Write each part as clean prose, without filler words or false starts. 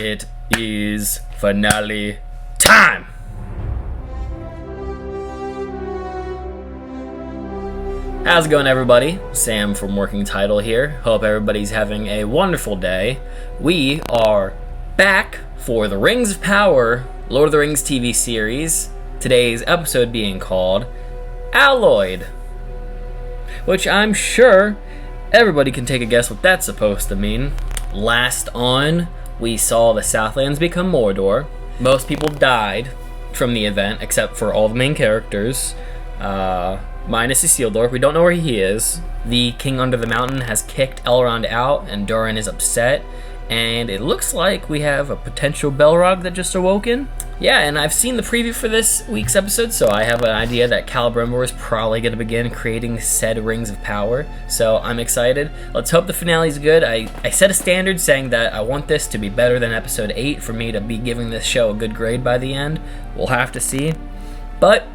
It is finale time! How's it going, everybody? Sam from Working Title here. Hope everybody's having a wonderful day. We are back for the Rings of Power Lord of the Rings TV series. Today's episode being called Alloyed, which I'm sure everybody can take a guess what that's supposed to mean. Last on, we saw the Southlands become Mordor. Most people died from the event, except for all the main characters, minus Isildur. We don't know where he is. The King Under the Mountain has kicked Elrond out, and Durin is upset. And it looks like we have a potential Balrog that just awoken. Yeah, and I've seen the preview for this week's episode, so I have an idea that Celebrimbor is probably going to begin creating said Rings of Power. So I'm excited. Let's hope the finale's good. I set a standard saying that I want this to be better than episode 8 for me to be giving this show a good grade by the end. We'll have to see. But,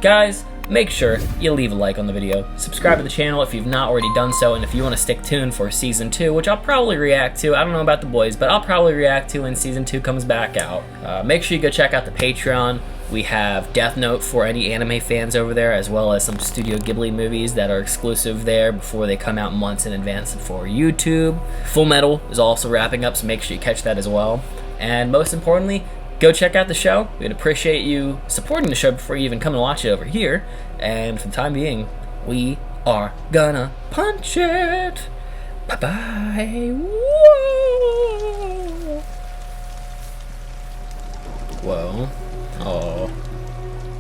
guys, make sure you leave a like on the video, subscribe to the channel if you've not already done so, and if you want to stick tuned for Season 2, which I'll probably react to. I don't know about the boys, but I'll probably react to when Season 2 comes back out. Make sure you go check out the Patreon. We have Death Note for any anime fans over there, as well as some Studio Ghibli movies that are exclusive there before they come out months in advance for YouTube. Full Metal is also wrapping up, so make sure you catch that as well. And most importantly, go check out the show. We'd appreciate you supporting the show before you even come and watch it over here. And for the time being, we are gonna punch it. Bye-bye. Whoa. Whoa. Oh.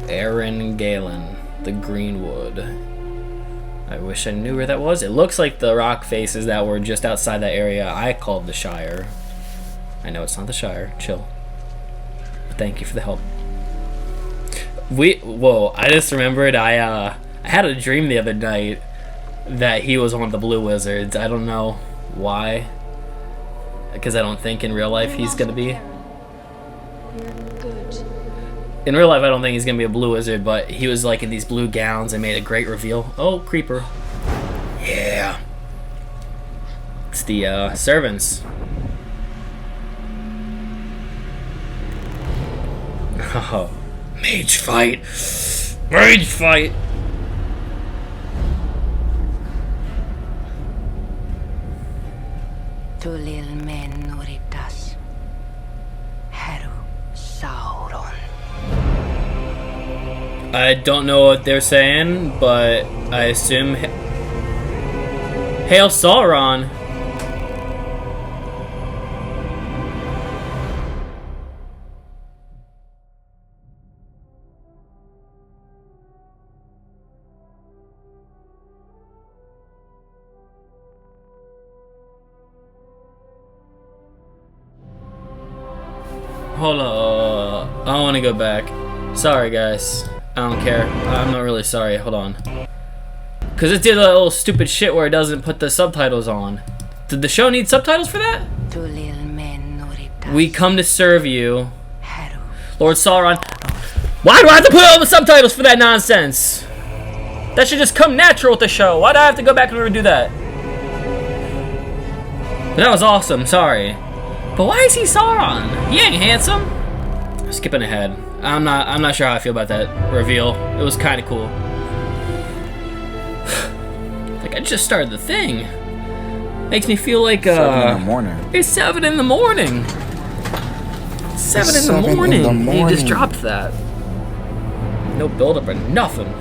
Aaron Galen, the Greenwood. I wish I knew where that was. It looks like the rock faces that were just outside that area I called the Shire. I know it's not the Shire. Chill. Thank you for the help. Whoa, I just remembered I had a dream the other night that he was one of the Blue Wizards. I don't know why, because I don't think in real life he's gonna be. In real life, I don't think he's gonna be a Blue Wizard, but he was like in these blue gowns and made a great reveal. Oh, creeper. Yeah. It's the servants. Oh, mage fight! Mage fight! Tulil men noritas. Heru Sauron. I don't know what they're saying, but I assume Hail Sauron! Hold on, I want to go back. Sorry, guys. I don't care. I'm not really sorry. Hold on. Because it did a little stupid shit where it doesn't put the subtitles on. Did the show need subtitles for that? We come to serve you, Lord Sauron. Why do I have to put all the subtitles for that nonsense? That should just come natural with the show. Why do I have to go back and redo that? That was awesome. Sorry. But why is he Sauron? He ain't handsome. Skipping ahead. I'm not sure how I feel about that reveal. It was kind of cool. Like I just started the thing. Makes me feel like 7 in the morning. It's 7 in the morning. 7 in the morning. He just dropped that. No build up or nothing.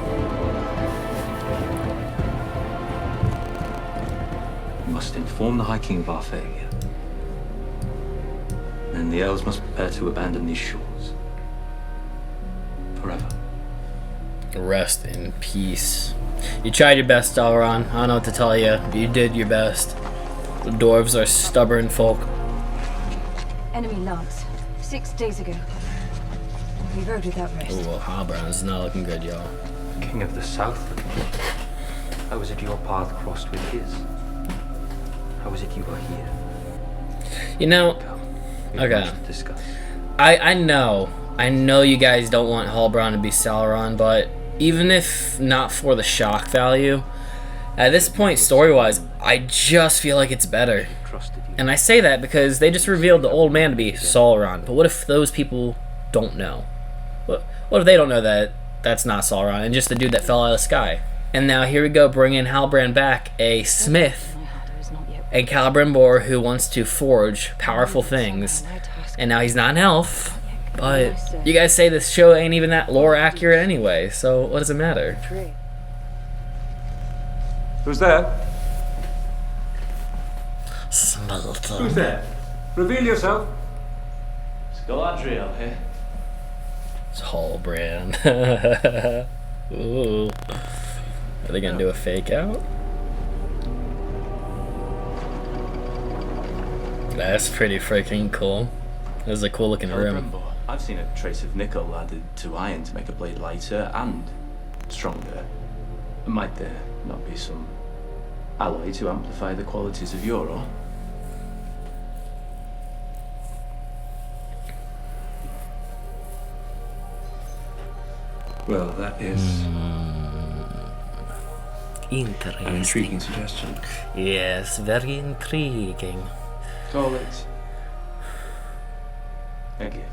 We must inform the High King of our failure. And the elves must prepare to abandon these shores. Forever. Rest in peace. You tried your best, Sauron. I don't know what to tell you. You did your best. The dwarves are stubborn folk. Enemy lance. 6 days ago. We rode without rest. Ooh, well, Halbrand's not looking good, y'all. King of the South. How is it your path crossed with his? How is it you are here? You know, okay. I know you guys don't want Halbrand to be Sauron, but even if not for the shock value, at this point, story-wise, I just feel like it's better. And I say that because they just revealed the old man to be Sauron. But what if those people don't know? What if they don't know that that's not Sauron and just the dude that fell out of the sky? And now here we go, bringing Halbrand back, a smith, a Celebrimbor who wants to forge powerful things. And now he's not an elf, but you guys say this show ain't even that lore accurate anyway, so what does it matter? Who's there? Smelter. Who's there? Reveal yourself. Galadriel here. It's Halbrand. Ooh. Are they gonna do a fake out? That's pretty freaking cool. This is a cool looking room. I've seen a trace of nickel added to iron to make a blade lighter and stronger. Might there not be some alloy to amplify the qualities of your ore? Well, that is Interesting. an intriguing suggestion. Yes, very intriguing. Call it a gift.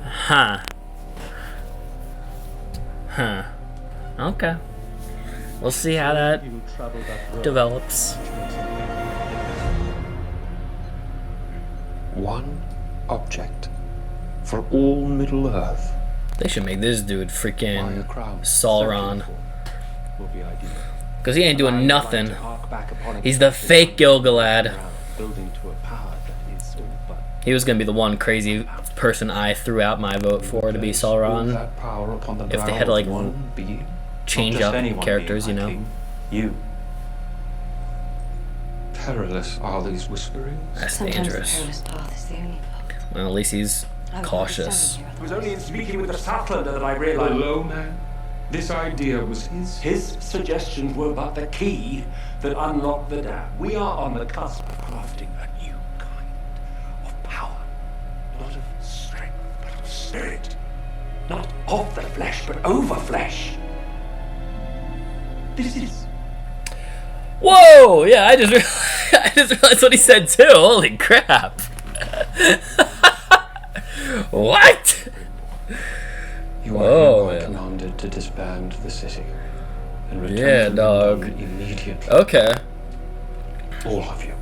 Huh. Huh. Okay. We'll see how that develops. One object for all Middle-earth. They should make this dude freaking Sauron. Will be ideal. Because he ain't doing nothing. To hark back upon He's the fake Gilgalad. building to a power that is all but He was gonna be the one crazy person I threw out my vote for to be all Sauron. that power upon the If they brow had, like, of one being. Change Not just up anyone characters, you being, my know. king. You. Perilous are these whisperings. That's Sometimes the dangerous. perilous path is the only path. Well, at least he's I was cautious. here. It was only in speaking with the Statlander that I realized. The low man. This idea was his. His suggestions were but the key that unlocked the dam. We are on the cusp of crafting a new kind of power. Not of strength, but of spirit. Not of the flesh, but over flesh. This is Whoa! Yeah, I just I just realized what he said too. Holy crap! What? You are Whoa, hereby man. commanded to disband the city and return Yeah, to dog. London immediately. Okay. All of you.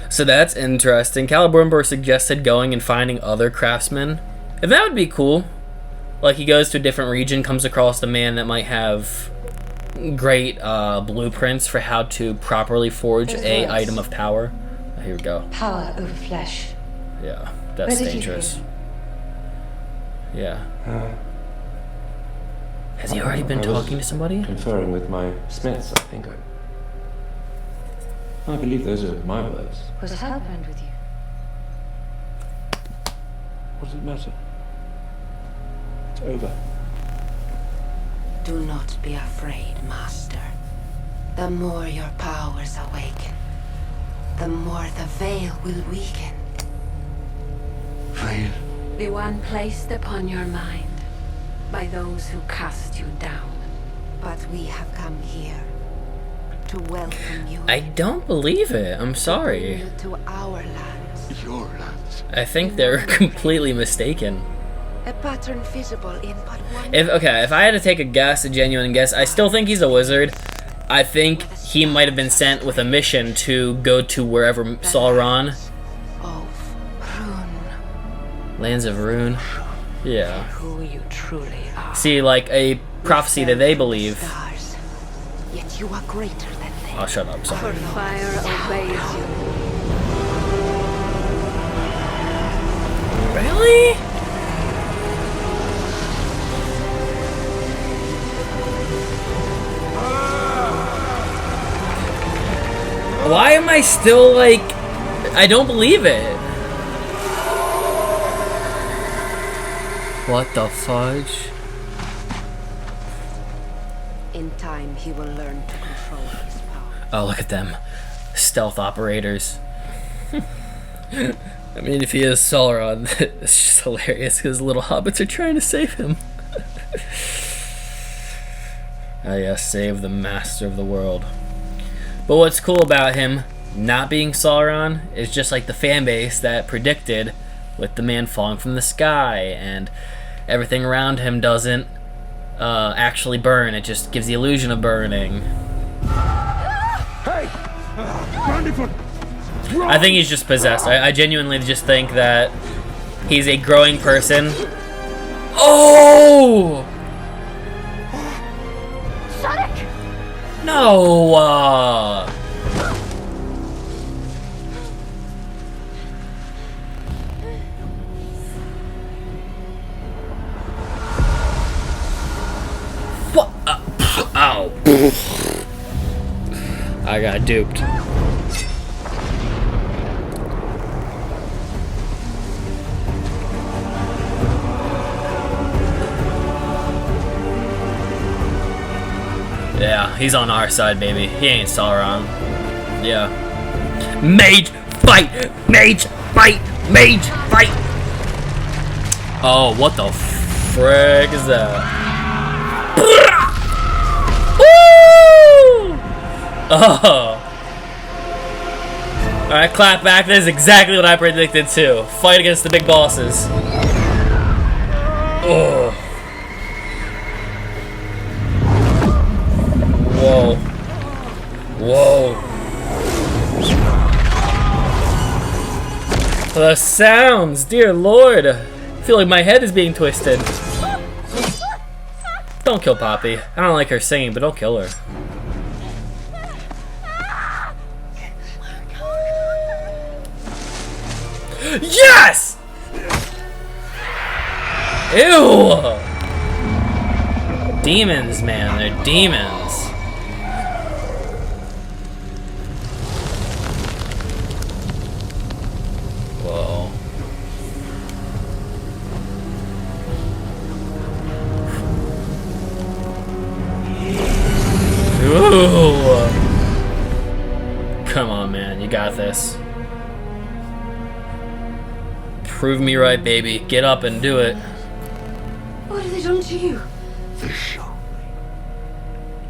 So that's interesting. Celebrimbor suggested going and finding other craftsmen. If that would be cool. Like he goes to a different region, comes across a man that might have great blueprints for how to properly forge There's a worse. item of power. Here we go. Power over flesh. Yeah, that's Where did you dangerous. hear? Yeah. Has he already been I was talking to somebody? Conferring with my smiths, I think. I believe those are my words. Was Halbrand with you? What does it matter? It's over. Do not be afraid, Master. The more your powers awaken, the more the veil will weaken. Veil. The one placed upon your mind by those who cast you down. But we have come here to welcome you. I don't believe it. I'm sorry. You to our lands. Your lands. I think they're completely mistaken. A pattern visible in but one. If I had to take a guess, a genuine guess, I still think he's a wizard. I think he might have been sent with a mission to go to wherever Sauron, Of Rune. lands of Rune. Yeah. Who you truly are. See, like a prophecy that they believe. Stars. Yet you are greater than they. Oh, shut up. Sorry. Fire obeys you. Really? Why am I still like... I don't believe it. What the fudge? In time, he will learn to control his power. Oh, look at them. Stealth operators. I mean, if he is Sauron, it's just hilarious because little hobbits are trying to save him. Ah, yes, save the master of the world. But what's cool about him not being Sauron is just like the fan base that predicted with the man falling from the sky and everything around him doesn't actually burn. It just gives the illusion of burning. Hey! Brandyfoot! I think he's just possessed. I genuinely just think that he's a growing person. Oh! Sonic! No! What? Ow. I got duped. Yeah, he's on our side, baby. He ain't Sauron. Yeah. Mage fight! Mage fight! Mage fight! Oh, what the frick is that? Woo! Oh. Alright, clap back. That is exactly what I predicted too. Fight against the big bosses. Oh. Whoa. Whoa. The sounds, dear lord. I feel like my head is being twisted. Don't kill Poppy. I don't like her singing, but don't kill her. Yes! Ew! Demons, man. They're demons. Whoa. Ooh. Come on, man. You got this. Prove me right, baby. Get up and do it. What have they done to you? They show me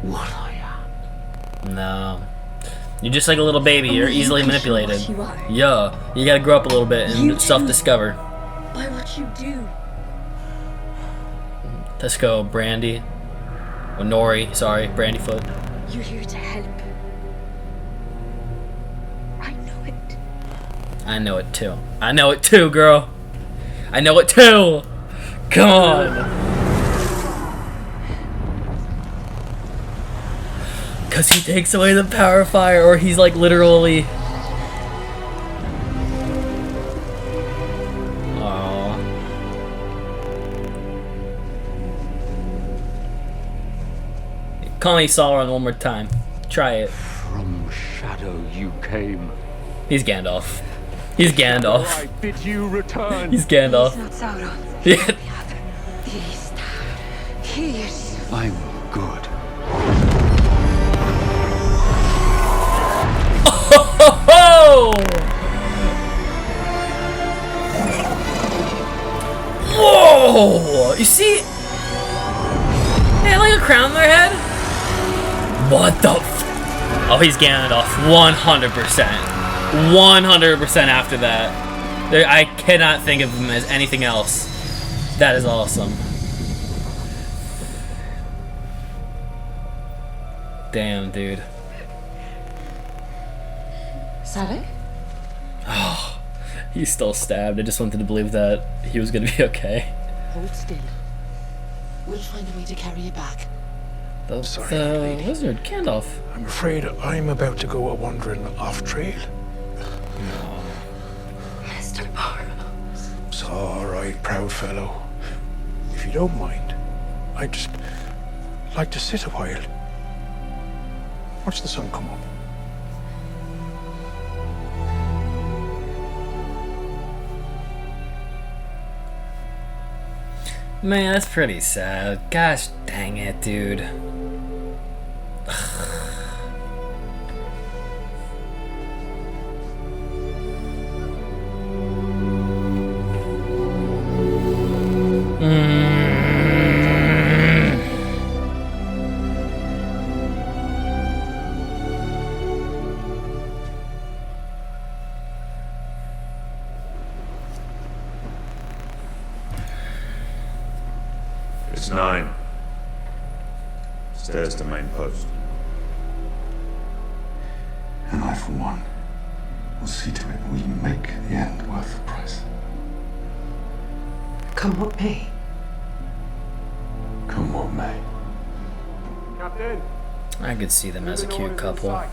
what I am. No. You're just like a little baby. You're Only you easily can show manipulated. what you are. Yeah. You gotta grow up a little bit You and too. self-discover. By what you do. Let's go, Brandy. Or Nori, sorry, Brandyfoot. You're here to help. I know it. I know it too. I know it too, girl. I know it too. Come on. Cause he takes away the power of fire, or he's like literally. Aww. Call me Sauron one more time. Try it. From shadow you came. He's Gandalf. He's Gandalf. I bid you return. He's Gandalf. He's not Sauron. Yeah. He is. I'm good. Oh! Whoa! You see? They had like a crown on their head? What the Oh, he's Gandalf. 100%. 100% after that. I cannot think of him as anything else. That is awesome. Damn, dude. Sally? Oh, he's still stabbed. I just wanted to believe that he was gonna be okay. Hold still. We'll find a way to carry you back. The Sorry, wizard, Gandalf. I'm afraid I'm about to go a-wandering off-trail. Mr. Barrow. It's all right, proud fellow. If you don't mind, I'd just like to sit a while. Watch the sun come up. Man, that's pretty sad. Gosh dang it, dude. It's 9. Stairs to main post. And I, for one, will see to it we make the end worth the price. Come what may. Come what may. Captain. I could see them as a cute couple.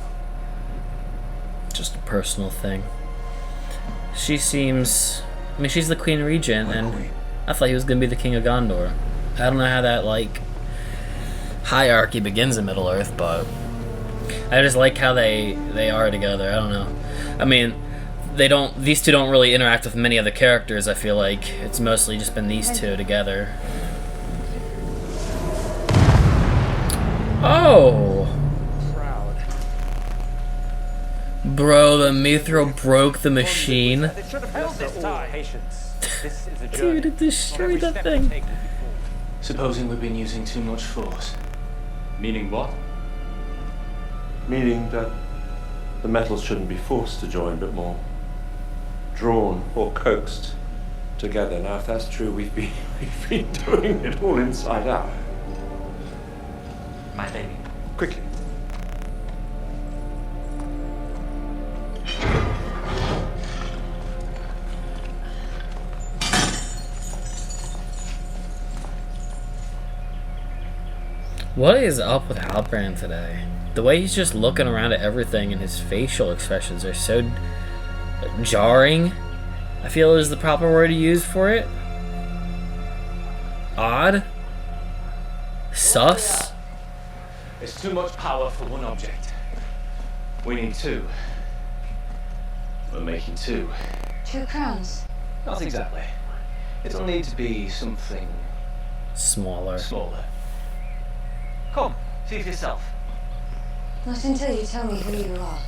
Just a personal thing. She seems... I mean, she's the Queen Regent, and I thought he was going to be the King of Gondor. I don't know how that, like, hierarchy begins in Middle-earth, but I just like how they are together. I don't know. I mean, these two don't really interact with many other characters, I feel like. It's mostly just been these two together. Oh! Bro, the Mithril broke the machine. Dude, it destroyed that thing. Supposing we've been using too much force. Meaning what? Meaning that the metals shouldn't be forced to join, but more drawn or coaxed together. Now, if that's true, we've been doing it all inside out. My lady. Quickly. What is up with Halbrand today? The way he's just looking around at everything and his facial expressions are so jarring, I feel is the proper word to use for it. Odd? Sus? It's too much power for one object. We need 2. We're making 2. 2 crowns. Not exactly. It'll need to be something Smaller. Come, see for yourself. Not until you tell me who you are.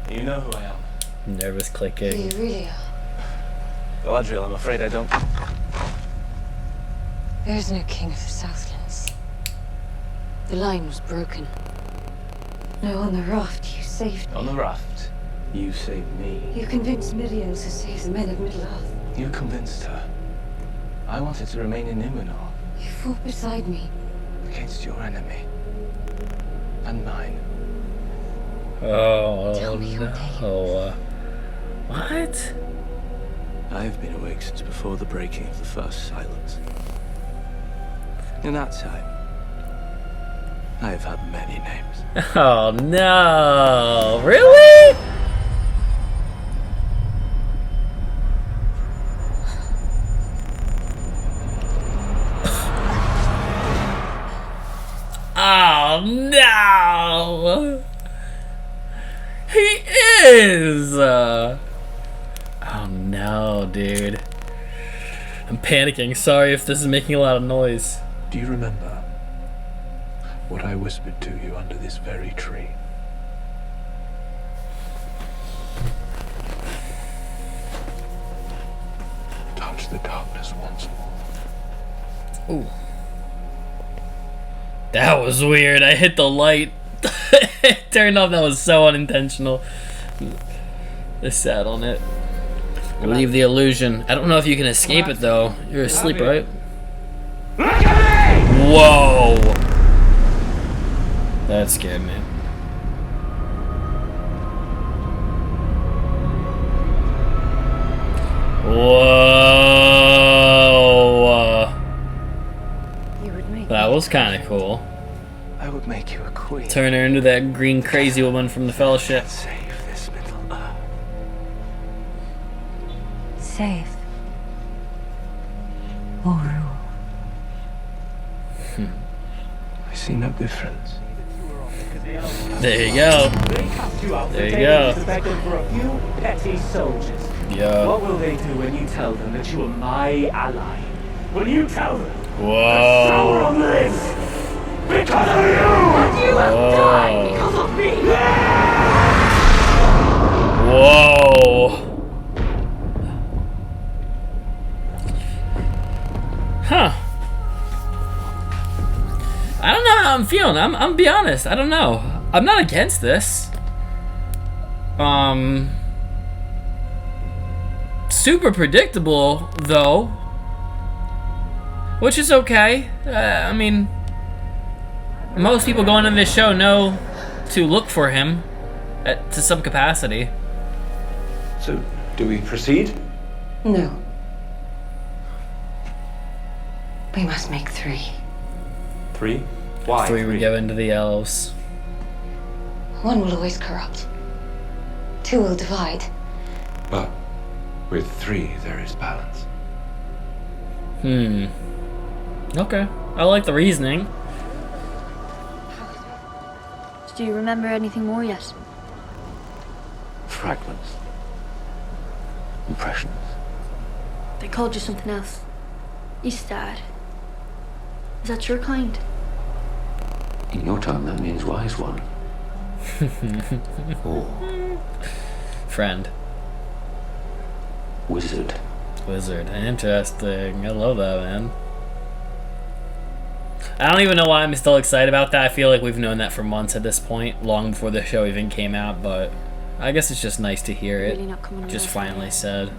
You know who I am. Nervous Who clicking. you really are. Galadriel, I'm afraid I don't. There is no king of the Southlands. The line was broken. No, on the raft you saved me. On the raft, you saved me. You convinced Miriam to save the men of Middle-earth. You convinced her. I wanted to remain in Numenor. You fought beside me. Against your enemy. And mine. Oh Tell me your no. What? I've been awake since before the breaking of the first silence. In that time, I have had many names. Oh no. Really? Oh no! He is! Oh no, dude. I'm panicking. Sorry if this is making a lot of noise. Do you remember what I whispered to you under this very tree? Touch the darkness once more. Ooh. That was weird. I hit the light. It turned off. That was so unintentional. I sat on it. Leave the illusion. I don't know if you can escape it though. You're asleep, right? Whoa! That scared me. Whoa! That was kind of cool. I would make you a queen. Turn her into that green crazy woman from the Fellowship. Save this Middle-earth. Save. Or rule. I see no difference. There you go. There you go. To beg them for a few petty soldiers. Yeah. What will they do when you tell them that you are my ally? Will you tell them Whoa. Sauron lives because of you? And you will die because of me. Whoa. Huh. I don't know how I'm feeling. I'm be honest. I don't know. I'm not against this. Super predictable though. which is okay. I mean, most people going in this show know to look for him to some capacity. So, do we proceed? No. We must make 3. 3? Why? 3 were given to the elves. 1 will always corrupt. 2 will divide. But with 3, there is balance. Okay. I like the reasoning. Do you remember anything more yet? Fragments. Impressions. They called you something else. Istad. Is that your kind? In your time, that means wise one. Or Friend. wizard. Wizard. Interesting. I love that, man. I don't even know why I'm still excited about that. I feel like we've known that for months at this point, long before the show even came out, but I guess it's just nice to hear it Really not coming just enough. finally said.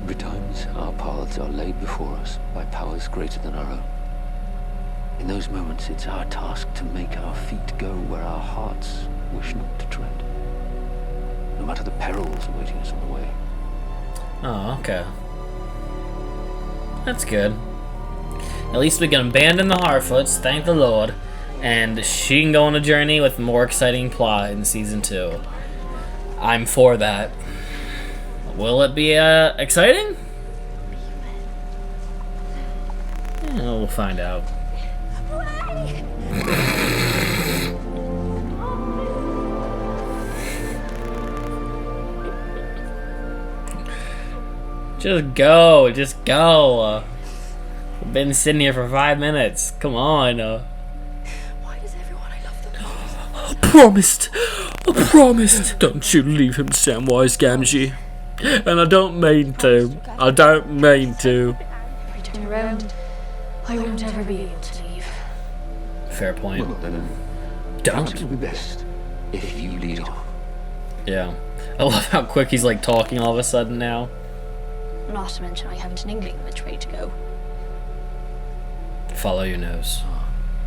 Betimes, our paths are laid before us by powers greater than our own. In those moments, it's our task to make our feet go where our hearts wish not to tread, no matter the perils awaiting us on the way. Oh, okay. That's good. At least we can abandon the Harfoots, thank the Lord, and she can go on a journey with more exciting plot in Season 2. I'm for that. Will it be exciting? Yeah, we'll find out. Just go, just go. I've been sitting here for 5 minutes. Come on. Why does everyone I love them? I promised. I promised. Don't you leave him, Samwise Gamgee. And I don't mean to. I don't mean to. If you turn around, I won't ever be able to leave. Fair point. Well, then, Don't. it will be best if you lead off. Yeah. I love how quick he's like talking all of a sudden now. Not to mention I haven't an inkling which way to go. Follow your nose.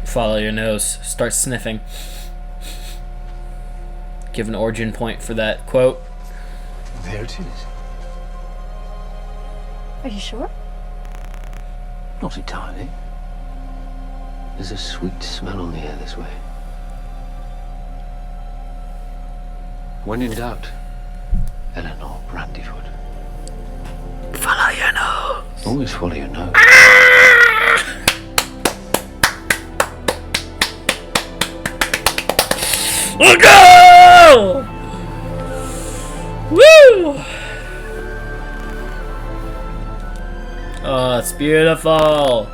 Follow your nose. Start sniffing. Give an origin point for that quote. There it is. Are you sure? Not entirely. There's a sweet smell on the air this way. When in doubt, Eleanor Brandyfoot. Follow your nose. Always follow your nose. Let's go! Woo! Oh, it's beautiful.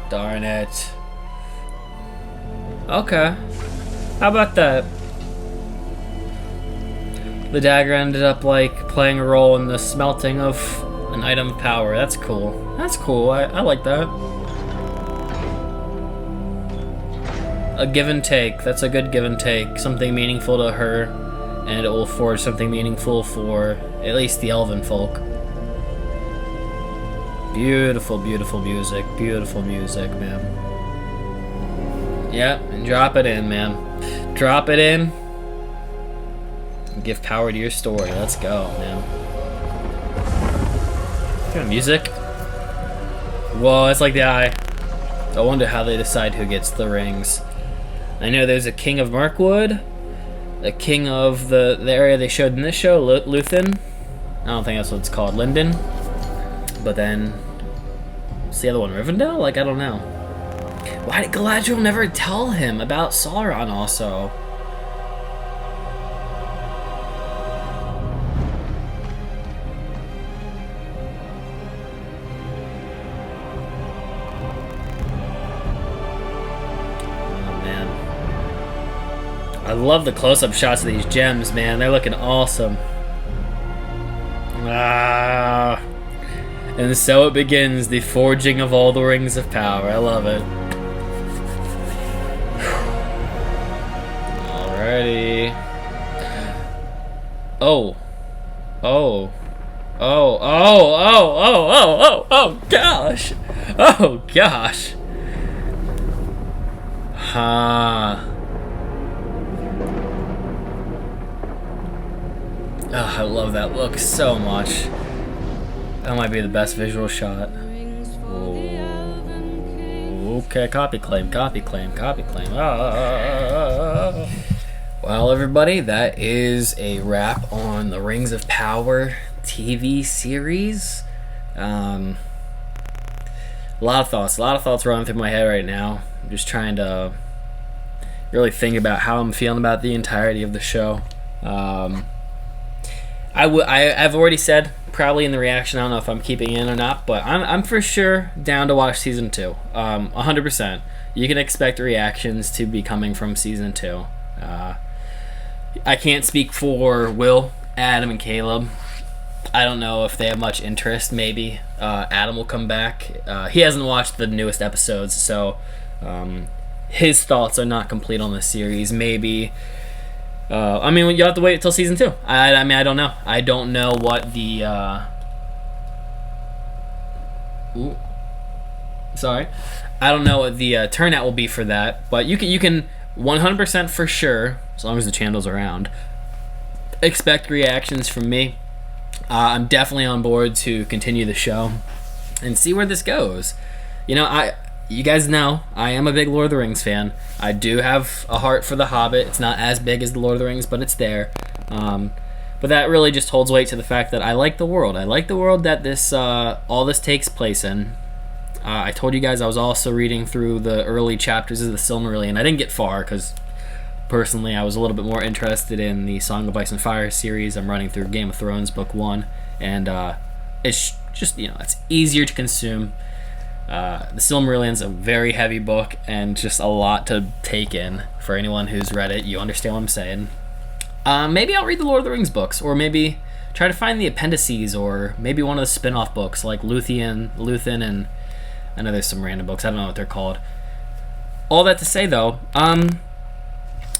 Darn it. Okay. How about that? The dagger ended up like playing a role in the smelting of an item of power. That's cool. That's cool. I like that. A give and take. That's a good give and take. Something meaningful to her, and it will forge something meaningful for at least the elven folk. Beautiful, beautiful music. Beautiful music, man. Yep, and drop it in, man. Drop it in. And give power to your story. Let's go, man. Kind of music. Whoa, it's like the eye. I wonder how they decide who gets the rings. I know there's a king of Mirkwood, a king of the area they showed in this show, Luthen. I don't think that's what it's called, Linden. But then, what's the other one, Rivendell? Like, I don't know. Why did Galadriel never tell him about Sauron also? I love the close-up shots of these gems, man. They're looking awesome. Ah. And so it begins, the forging of all the rings of power. I love it. Alrighty. Oh. Oh. Oh gosh. Oh gosh. Oh, I love that look so much. That might be the best visual shot. Okay, copy claim. Well, everybody, that is a wrap on the Rings of Power TV series. A lot of thoughts running through my head right now. I'm just trying to really think about how I'm feeling about the entirety of the show. I've already said probably in the reaction, I don't know if I'm keeping in or not, but I'm for sure down to watch season 2. 100%. You can expect reactions to be coming from season 2. I can't speak for Will, Adam, and Caleb. I don't know if they have much interest. Maybe Adam will come back. He hasn't watched the newest episodes, so his thoughts are not complete on the series. Maybe you'll have to wait until season 2. I don't know. I don't know what the I don't know what the turnout will be for that, but you can 100% for sure, as long as the channel's around, expect reactions from me. I'm definitely on board to continue the show and see where this goes. You guys know I am a big Lord of the Rings fan. I do have a heart for The Hobbit. It's not as big as the Lord of the Rings, but it's there. But that really just holds weight to the fact that I like the world. I like the world that this all this takes place in. I told you guys I was also reading through the early chapters of the Silmarillion. I didn't get far because personally I was a little bit more interested in the Song of Ice and Fire series. I'm running through Game of Thrones book 1, and it's just, it's easier to consume. The Silmarillion's a very heavy book and just a lot to take in. For anyone who's read it, you understand what I'm saying. Maybe I'll read the Lord of the Rings books, or maybe try to find the appendices, or maybe one of the spin-off books like Luthen, and I know there's some random books. I don't know what they're called. All that to say, though,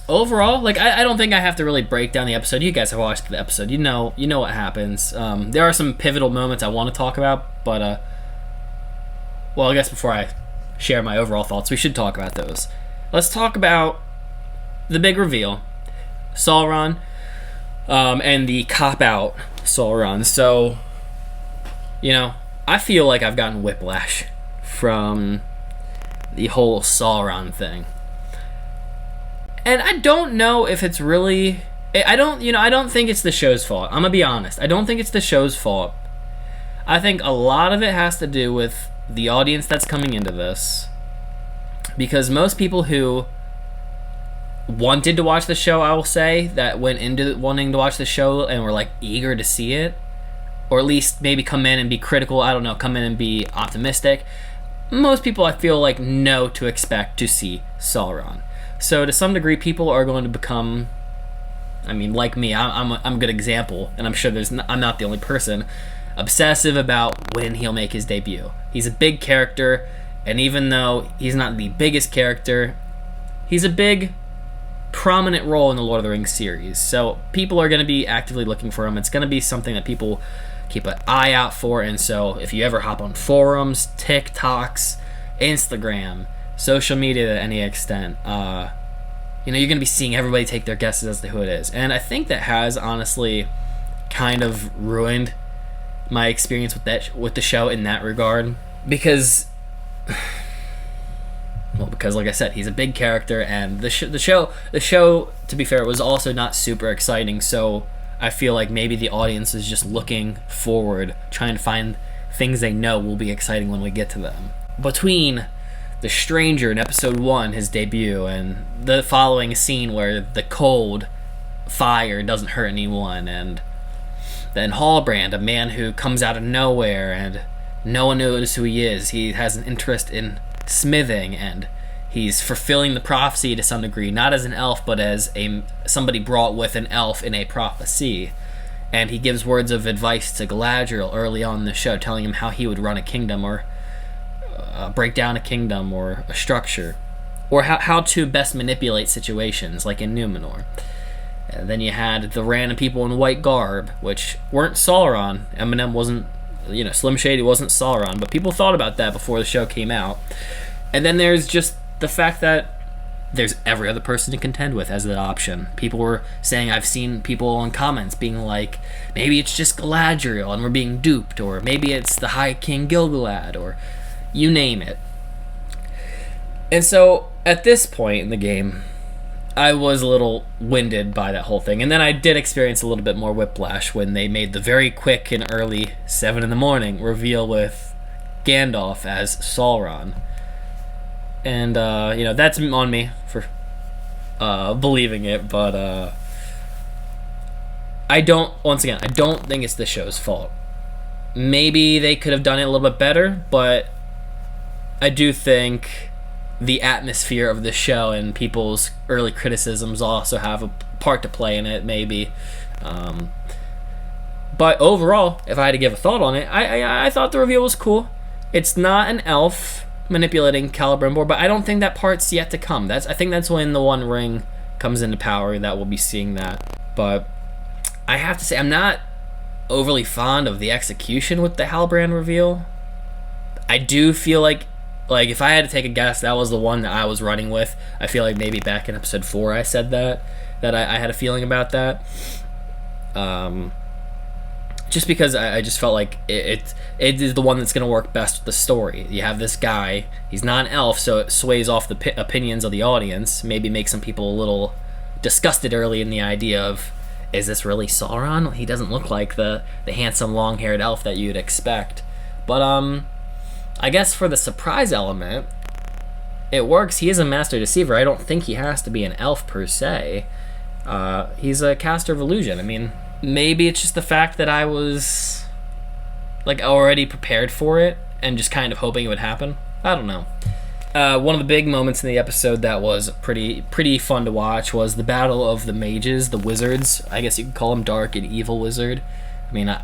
overall, I don't think I have to really break down the episode. You guys have watched the episode. You know what happens. There are some pivotal moments I want to talk about, but well, I guess before I share my overall thoughts, we should talk about those. Let's talk about the big reveal, Sauron, and the cop-out Sauron. So, I feel like I've gotten whiplash from the whole Sauron thing. And I don't know if it's really... I don't think it's the show's fault. I'm gonna be honest. I don't think it's the show's fault. I think a lot of it has to do with the audience that's coming into this, because most people who wanted to watch the show, I will say, that went into wanting to watch the show and were eager to see it, or at least maybe come in and be critical, I don't know, come in and be optimistic, most people I feel know to expect to see Sauron. So to some degree, people are going to become, like me, I'm a good example, and I'm sure I'm not the only person, obsessive about when he'll make his debut. He's a big character, and even though he's not the biggest character, he's a big, prominent role in the Lord of the Rings series. So people are going to be actively looking for him. It's going to be something that people keep an eye out for, and so if you ever hop on forums, TikToks, Instagram, social media to any extent, you're going to be seeing everybody take their guesses as to who it is. And I think that has honestly kind of ruined my experience with the show in that regard, because like I said, he's a big character, and the show to be fair was also not super exciting, so I feel like maybe the audience is just looking forward, trying to find things they know will be exciting when we get to them. Between the stranger in episode 1, his debut, and the following scene where the cold fire doesn't hurt anyone, and then Hallbrand, a man who comes out of nowhere and no one knows who he is. He has an interest in smithing, and he's fulfilling the prophecy to some degree, not as an elf, but as somebody brought with an elf in a prophecy. And he gives words of advice to Galadriel early on in the show, telling him how he would run a kingdom, or break down a kingdom, or a structure, or how to best manipulate situations, like in Numenor. And then you had the random people in white garb, which weren't Sauron. Eminem wasn't, Slim Shady wasn't Sauron, but people thought about that before the show came out. And then there's just the fact that there's every other person to contend with as that option. People were saying, I've seen people in comments being like, maybe it's just Galadriel and we're being duped, or maybe it's the High King Gilgalad, or you name it. And so at this point in the game, I was a little winded by that whole thing. And then I did experience a little bit more whiplash when they made the very quick and early 7 a.m. reveal with Gandalf as Sauron. And, that's on me for believing it, but I don't think it's the show's fault. Maybe they could have done it a little bit better, but I do think the atmosphere of the show and people's early criticisms also have a part to play in it, maybe. But overall, if I had to give a thought on it, I thought the reveal was cool. It's not an elf manipulating Celebrimbor, but I don't think that part's yet to come. I think that's when the One Ring comes into power that we'll be seeing that. But I have to say, I'm not overly fond of the execution with the Halbrand reveal. I do feel like if I had to take a guess, that was the one that I was running with. I feel like maybe back in episode 4 I said that I had a feeling about that. Just because I just felt like it is the one that's going to work best with the story. You have this guy, he's not an elf, so it sways off the opinions of the audience, maybe makes some people a little disgusted early in the idea of, is this really Sauron? He doesn't look like the handsome long-haired elf that you'd expect. But I guess for the surprise element, it works. He is a master deceiver. I don't think he has to be an elf per se. He's a caster of illusion. I mean, maybe it's just the fact that I was already prepared for it and just kind of hoping it would happen. I don't know. One of the big moments in the episode that was pretty fun to watch was the battle of the mages, the wizards. I guess you could call them dark and evil wizard. I mean,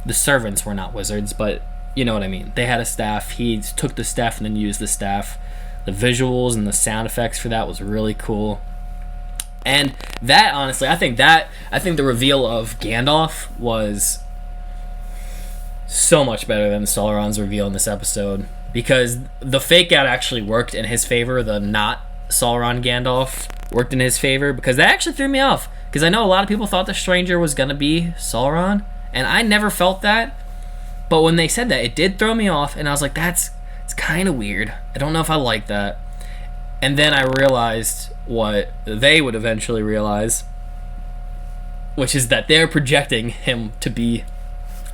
the servants were not wizards, but you know what I mean. They had a staff. He took the staff and then used the staff. The visuals and the sound effects for that was really cool. And that, honestly, I think the reveal of Gandalf was so much better than Sauron's reveal in this episode, because the fake out actually worked in his favor. The not Sauron Gandalf worked in his favor, because that actually threw me off, because I know a lot of people thought the stranger was going to be Sauron, and I never felt that. But when they said that, it did throw me off, and I was like, it's kind of weird. I don't know if I like that. And then I realized what they would eventually realize, which is that they're projecting him to be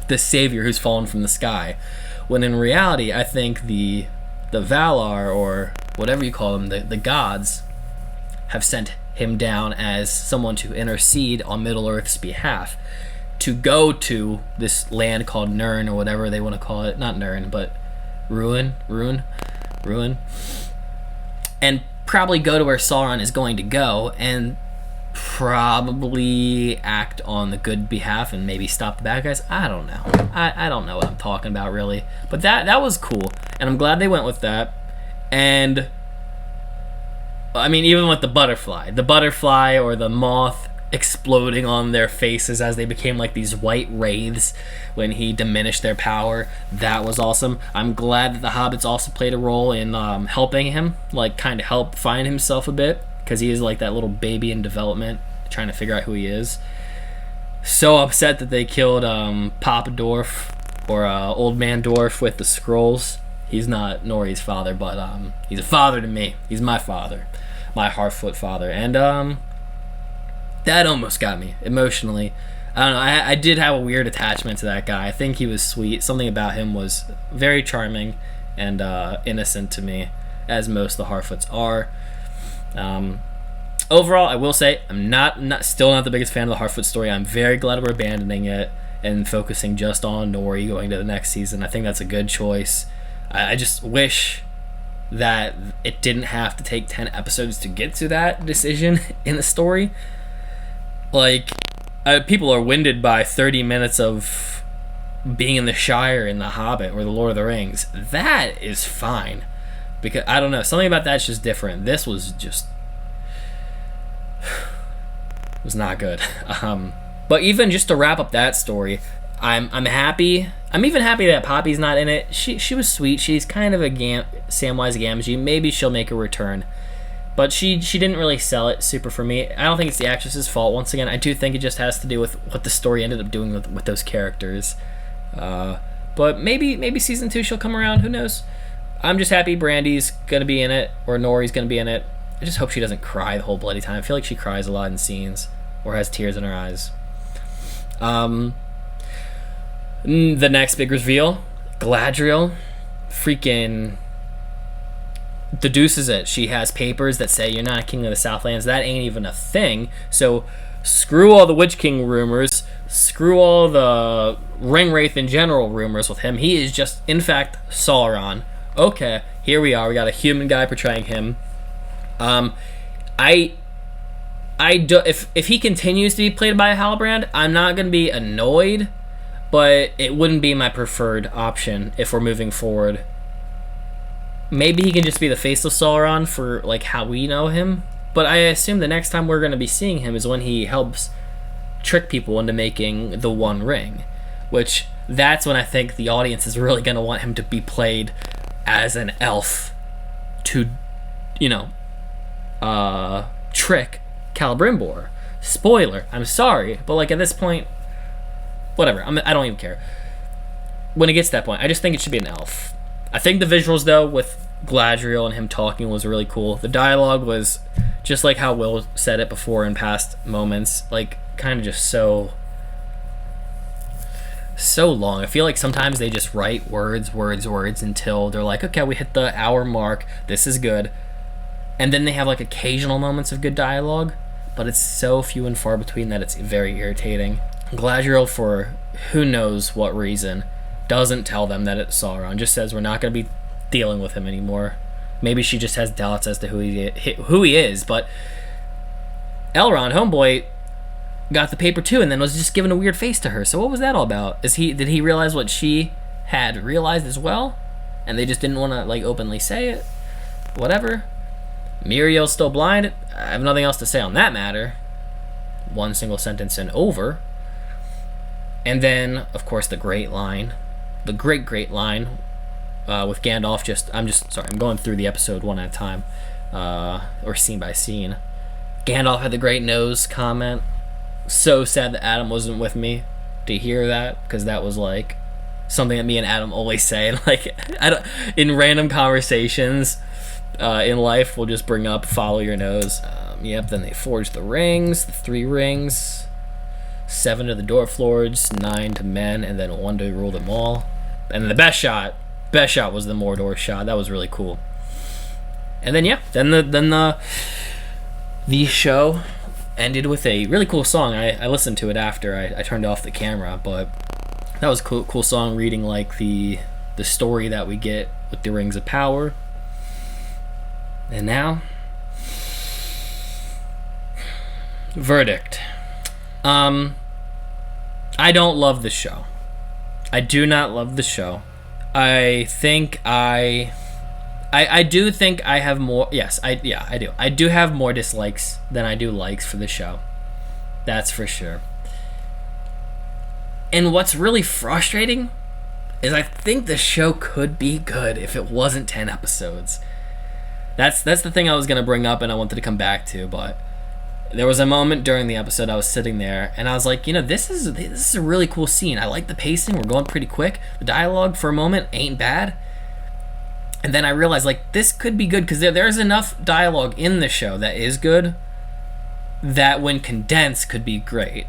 the savior who's fallen from the sky, when in reality, I think the Valar, or whatever you call them, the gods, have sent him down as someone to intercede on Middle-earth's behalf, to go to this land called Nirn, or whatever they want to call it. Not Nirn, but Ruin, and probably go to where Sauron is going to go, and probably act on the good behalf and maybe stop the bad guys. I don't know. I don't know what I'm talking about, really. But that was cool, and I'm glad they went with that. And I mean, even with the butterfly or the moth exploding on their faces as they became like these white wraiths when he diminished their power, that was awesome. I'm glad that the Hobbits also played a role in helping him, kind of help find himself a bit, because he is like that little baby in development trying to figure out who he is. So upset that they killed Papa Dwarf, or Old Man Dwarf with the scrolls. He's not Nori's father, but he's a father to me. He's my father, my Harfoot father. And that almost got me emotionally. I don't know. I did have a weird attachment to that guy. I think he was sweet. Something about him was very charming and innocent to me, as most of the Harfoots are. Overall, I will say I'm still not the biggest fan of the Harfoot story. I'm very glad we're abandoning it and focusing just on Nori going to the next season. I think that's a good choice. I just wish that it didn't have to take 10 episodes to get to that decision in the story. People are winded by 30 minutes of being in the Shire in The Hobbit or The Lord of the Rings. That is fine. Because, I don't know, something about that's just different. This was just... was not good. But even just to wrap up that story, I'm happy. I'm even happy that Poppy's not in it. She was sweet. She's kind of a Samwise Gamgee. Maybe she'll make a return. But she didn't really sell it super for me. I don't think it's the actress's fault. Once again, I do think it just has to do with what the story ended up doing with those characters. But maybe season 2 she'll come around. Who knows? I'm just happy Brandy's gonna be in it, or Nori's gonna be in it. I just hope she doesn't cry the whole bloody time. I feel like she cries a lot in scenes, or has tears in her eyes. The next big reveal, Galadriel, freaking deduces it. She has papers that say you're not a king of the Southlands. That ain't even a thing. So screw all the Witch King rumors. Screw all the Ringwraith in general rumors with him. He is just, in fact, Sauron. Okay, here we are. We got a human guy portraying him. If he continues to be played by a Halbrand, I'm not gonna be annoyed, but it wouldn't be my preferred option if we're moving forward. Maybe he can just be the faceless Sauron for like how we know him, but I assume the next time we're gonna be seeing him is when he helps trick people into making the One Ring, which that's when I think the audience is really gonna want him to be played as an elf to, trick Celebrimbor. Spoiler, I'm sorry, but like at this point, whatever, I don't even care. When it gets to that point, I just think it should be an elf. I think the visuals, though, with Galadriel and him talking was really cool. The dialogue was just like how Will said it before in past moments, like kind of just so long. I feel like sometimes they just write words until they're like, okay, we hit the hour mark, this is good. And then they have like occasional moments of good dialogue, but it's so few and far between that it's very irritating. Galadriel, for who knows what reason, doesn't tell them that it's Sauron, just says we're not going to be dealing with him anymore. Maybe she just has doubts as to who he is, but Elrond, homeboy, got the paper too and then was just giving a weird face to her. So what was that all about? Did he realize what she had realized as well, and they just didn't want to like openly say it? Whatever. Muriel's still blind. I have nothing else to say on that matter. One single sentence and over. And then, of course, the great line, the great line with Gandalf. I'm going through the episode one at a time, or scene by scene. Gandalf had the great nose comment. So sad that Adam wasn't with me to hear that, because that was like something that me and Adam always say. Like, in random conversations in life, we'll just bring up follow your nose. Then they forged the rings, the 3 rings. 7 to the Dwarf Lords, 9 to men, and then 1 to rule them all. And the best shot was the Mordor shot. That was really cool. And then the show ended with a really cool song. I listened to it after I turned off the camera, but that was a cool song, reading like the story that we get with the Rings of Power. And now, verdict. I don't love the show. I do not love the show. I think I do think I have more. Yes, I do. I do have more dislikes than I do likes for the show. That's for sure. And what's really frustrating is I think the show could be good if it wasn't 10 episodes. That's the thing I was gonna bring up and I wanted to come back to, but there was a moment during the episode I was sitting there and I was like, this is a really cool scene. I like the pacing. We're going pretty quick. The dialogue for a moment ain't bad. And then I realized like this could be good because there's enough dialogue in the show that is good that when condensed could be great.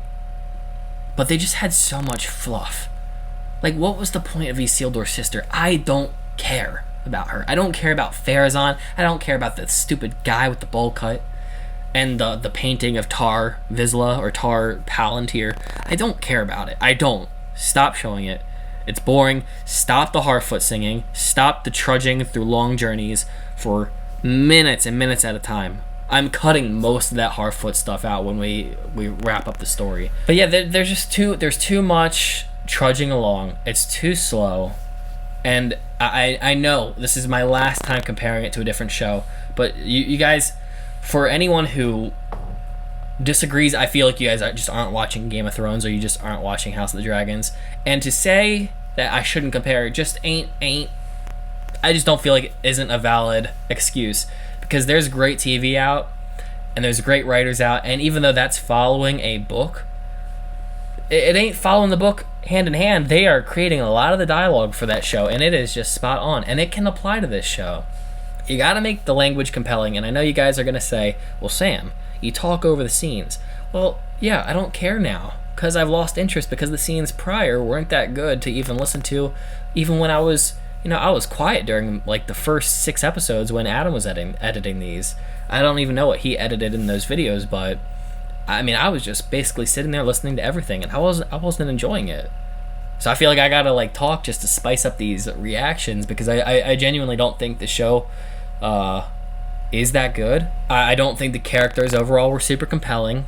But they just had so much fluff. Like, what was the point of Isildur's sister? I don't care about her. I don't care about Pharazôn. I don't care about the stupid guy with the bowl cut. And the painting of Tar Vizsla or Tar Palantir. I don't care about it. I don't. Stop showing it. It's boring. Stop the Harfoot singing. Stop the trudging through long journeys for minutes and minutes at a time. I'm cutting most of that Harfoot stuff out when we wrap up the story. But yeah, there's too much trudging along. It's too slow. And I know this is my last time comparing it to a different show, but you guys, for anyone who disagrees. I feel like you guys just aren't watching Game of Thrones, or you just aren't watching House of the Dragons. And to say that I shouldn't compare just ain't. I just don't feel like it isn't a valid excuse, because there's great TV out and there's great writers out, and even though that's following a book, it ain't following the book hand in hand. They are creating a lot of the dialogue for that show, and it is just spot on, and it can apply to this show. You gotta make the language compelling, and I know you guys are gonna say, well, Sam, you talk over the scenes. Well, yeah, I don't care now, because I've lost interest, because the scenes prior weren't that good to even listen to, even when I was quiet during like the first 6 episodes when Adam was editing these. I don't even know what he edited in those videos, but I mean, I was just basically sitting there listening to everything, and I wasn't enjoying it. So I feel like I gotta like talk just to spice up these reactions, because I genuinely don't think the show is that good. I don't think the characters overall were super compelling.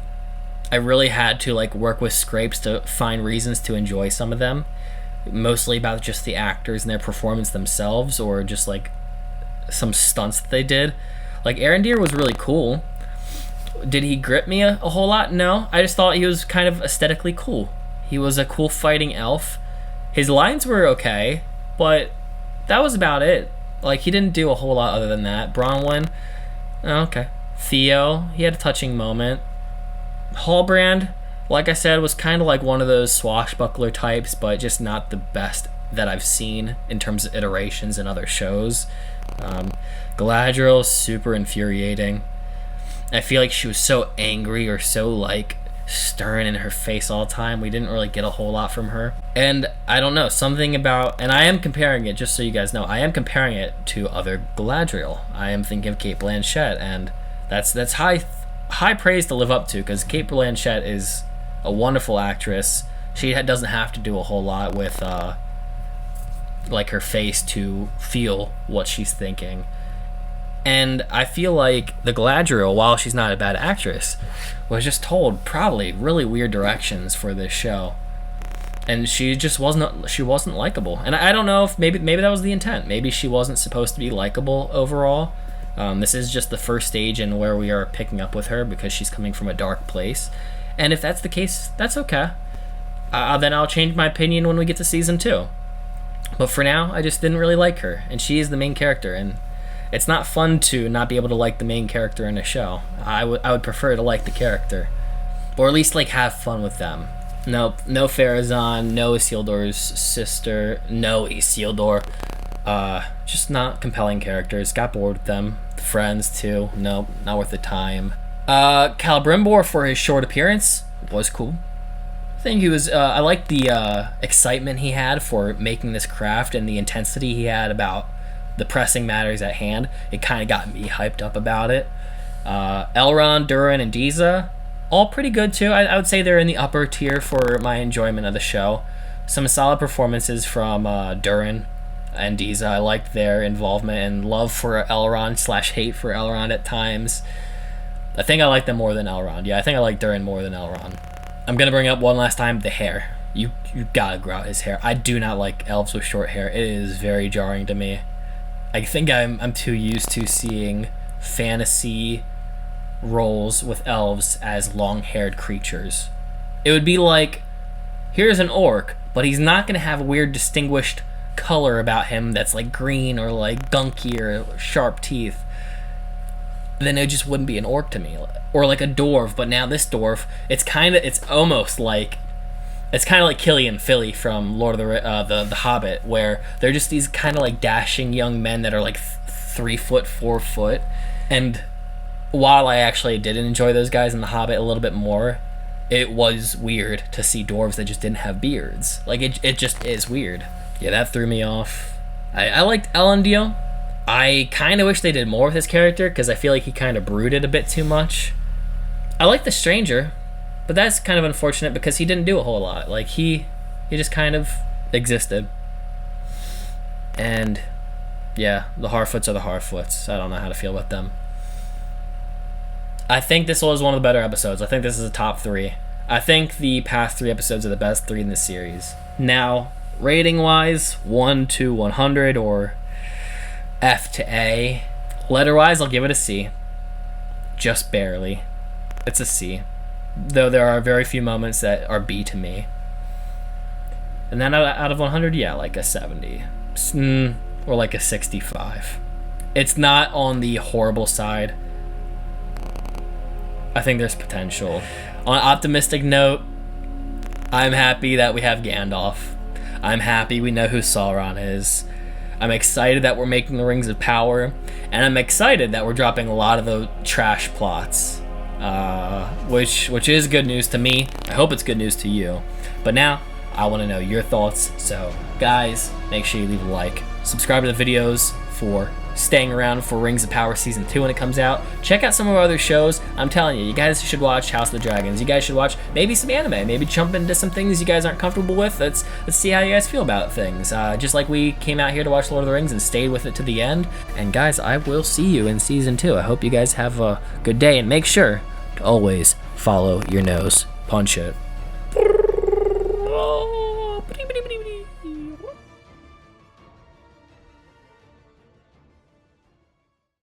I really had to like work with scrapes to find reasons to enjoy some of them, mostly about just the actors and their performance themselves, or just like some stunts that they did. Like Arendir was really cool. Did he grip me a whole lot? No, I just thought he was kind of aesthetically cool. He was a cool fighting elf. His lines were okay, but that was about it. Like, he didn't do a whole lot other than that. Bronwyn, okay. Theo, he had a touching moment. Hallbrand, like I said, was kind of like one of those swashbuckler types, but just not the best that I've seen in terms of iterations in other shows. Galadriel, super infuriating. I feel like she was so angry, or so like stern in her face all the time. We didn't really get a whole lot from her. And I don't know, something about, and I am comparing it, just so you guys know, I am comparing it to other Galadriel. I am thinking of Cate Blanchett, and that's high praise to live up to, because Cate Blanchett is a wonderful actress. She doesn't have to do a whole lot with like her face to feel what she's thinking. And I feel like the Galadriel, while she's not a bad actress, was just told probably really weird directions for this show, and she just wasn't likable. And I don't know if maybe that was the intent. Maybe she wasn't supposed to be likable overall. This is just the first stage in where we are picking up with her, because she's coming from a dark place. And if that's the case, that's okay. Then I'll change my opinion when we get to season 2. But for now, I just didn't really like her, and she is the main character, and it's not fun to not be able to like the main character in a show. I would prefer to like the character, or at least like have fun with them. No Farazan, no Isildur's sister, no Isildur. Just not compelling characters. Got bored with them. The friends too. No, not worth the time. Celebrimbor, for his short appearance, was cool. I think he was. I liked the excitement he had for making this craft, and the intensity he had about the pressing matters at hand. It kind of got me hyped up about it. Elrond, Durin, and Diza, all pretty good too. I would say they're in the upper tier for my enjoyment of the show. Some solid performances from Durin and Diza. I liked their involvement and love for Elrond / hate for Elrond at times. I think I like them more than Elrond. Yeah, I think I like Durin more than Elrond. I'm gonna bring up one last time the hair. You gotta grow out his hair. I do not like elves with short hair. It is very jarring to me. I think I'm too used to seeing fantasy roles with elves as long-haired creatures. It would be like, here's an orc, but he's not going to have a weird distinguished color about him that's like green or like gunky or sharp teeth. Then it just wouldn't be an orc to me. Or like a dwarf, but now this dwarf, it's almost like, it's kind of like Killian Philly from Lord of the Hobbit, where they're just these kind of like dashing young men that are like 3 foot, 4 foot. And while I actually did enjoy those guys in the Hobbit a little bit more, it was weird to see dwarves that just didn't have beards. Like it just is weird. Yeah, that threw me off. I liked Elendil. I kind of wish they did more with his character, because I feel like he kind of brooded a bit too much. I like the Stranger, but that's kind of unfortunate because he didn't do a whole lot. Like, he just kind of existed. And, yeah, the Harfoots are the Harfoots. I don't know how to feel about them. I think this was one of the better episodes. I think this is a top 3. I think the past 3 episodes are the best 3 in this series. Now, rating-wise, 1 to 100, or F to A. Letter-wise, I'll give it a C. Just barely. It's a C. though there are very few moments that are B to me. And then out of 100, yeah, like a 70. Or like a 65. It's not on the horrible side. I think there's potential. On an optimistic note, I'm happy that we have Gandalf. I'm happy we know who Sauron is. I'm excited that we're making the Rings of Power. And I'm excited that we're dropping a lot of the trash plots. Which is good news to me. I hope it's good news to you. But now, I want to know your thoughts. So, guys, make sure you leave a like. Subscribe to the videos for staying around for Rings of Power Season 2 when it comes out. Check out some of our other shows. I'm telling you, you guys should watch House of the Dragons. You guys should watch maybe some anime. Maybe jump into some things you guys aren't comfortable with. Let's see how you guys feel about things. Just like we came out here to watch Lord of the Rings and stayed with it to the end. And guys, I will see you in Season 2. I hope you guys have a good day. And make sure to always follow your nose. Punch it.